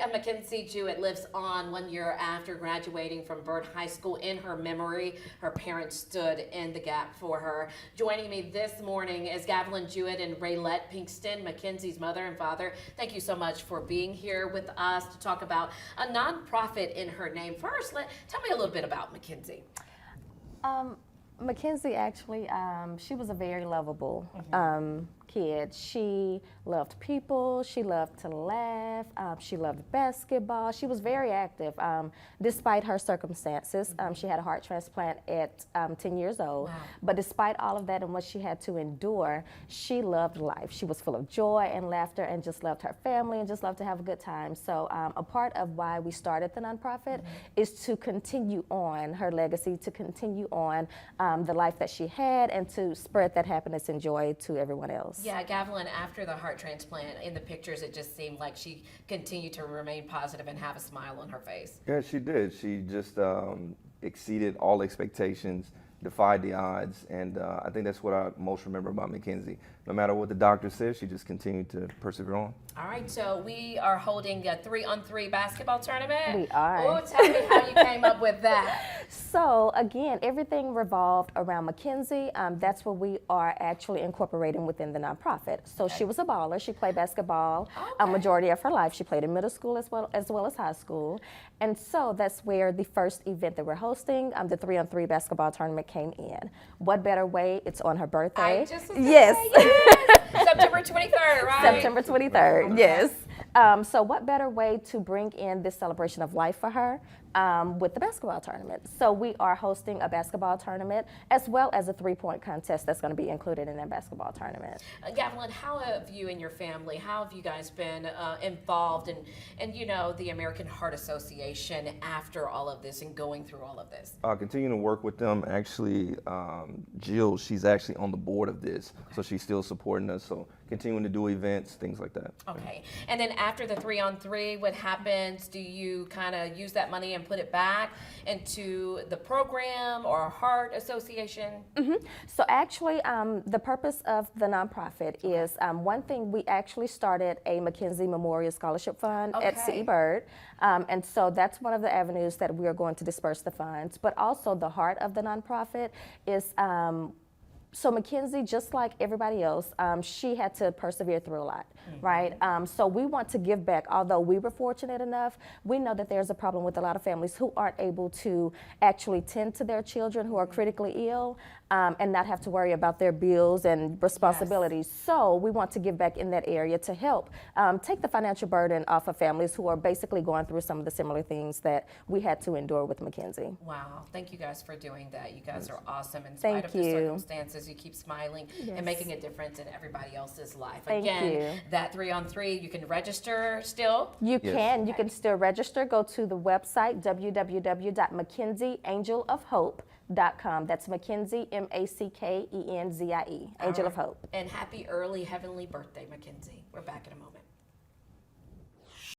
of Mackenzie Jewett lives on 1 year after graduating from Byrd High School. In her memory, her parents stood in the gap for her. Joining me this morning is Gavelyn Jewett and Raylette Pinkston, Mackenzie's mother and father. Thank you so much for being here with us to talk about a nonprofit in her name. First, tell me a little bit about Mackenzie. Mackenzie actually, she was a very lovable kid. She loved people, she loved to laugh, she loved basketball. She was very active despite her circumstances. She had a heart transplant at 10 years old. Wow. But despite all of that and what she had to endure, she loved life. She was full of joy and laughter and just loved her family and just loved to have a good time. So a part of why we started the nonprofit is to continue on her legacy, to continue on the life that she had, and to spread that happiness and joy to everyone else. Yeah, Gavelyn, after the heart transplant, in the pictures, it just seemed like she continued to remain positive and have a smile on her face. Yeah, she did. She just exceeded all expectations, defied the odds, and I think that's what I most remember about Mackenzie. No matter what the doctor says, she just continued to persevere on. All right, so we are holding a 3-on-3 basketball tournament. We are. Oh, tell me how you came up with that. So again, everything revolved around Mackenzie. That's what we are actually incorporating within the nonprofit. So she was a baller. She played basketball a majority of her life. She played in middle school as well as high school. And so that's where the first event that we're hosting, the 3-on-3 basketball tournament, came in. What better way? It's on her birthday. I just was yes. September 23rd, right? September 23rd, yes. So what better way to bring in this celebration of life for her with the basketball tournament? So we are hosting a basketball tournament as well as a three-point contest that's going to be included in that basketball tournament. Gavelyn, how have you and your family, how have you guys been involved in you know, the American Heart Association after all of this and going through all of this? Continuing to work with them. Actually, Jill, she's actually on the board of this, so she's still supporting us. So continuing to do events, things like that. Okay, and then after the 3-on-3, what happens? Do you kind of use that money and put it back into the program or Heart Association? So actually, the purpose of the nonprofit is one thing. We actually started a Mackenzie Memorial Scholarship Fund at CE Byrd, and so that's one of the avenues that we are going to disperse the funds. But also, the heart of the nonprofit is. So Mackenzie, just like everybody else, she had to persevere through a lot, right? So we want to give back. Although we were fortunate enough, we know that there's a problem with a lot of families who aren't able to actually tend to their children who are critically ill and not have to worry about their bills and responsibilities. Yes. So we want to give back in that area to help take the financial burden off of families who are basically going through some of the similar things that we had to endure with Mackenzie. Wow, thank you guys for doing that. You guys are awesome in spite of the circumstances. You keep smiling and making a difference in everybody else's life. Again, that 3-on-3, you can register still? You can. You can still register. Go to the website, www.mackenzieangelofhope.com. That's Mackenzie, Mackenzie, Angel of Hope. And happy early heavenly birthday, Mackenzie. We're back in a moment.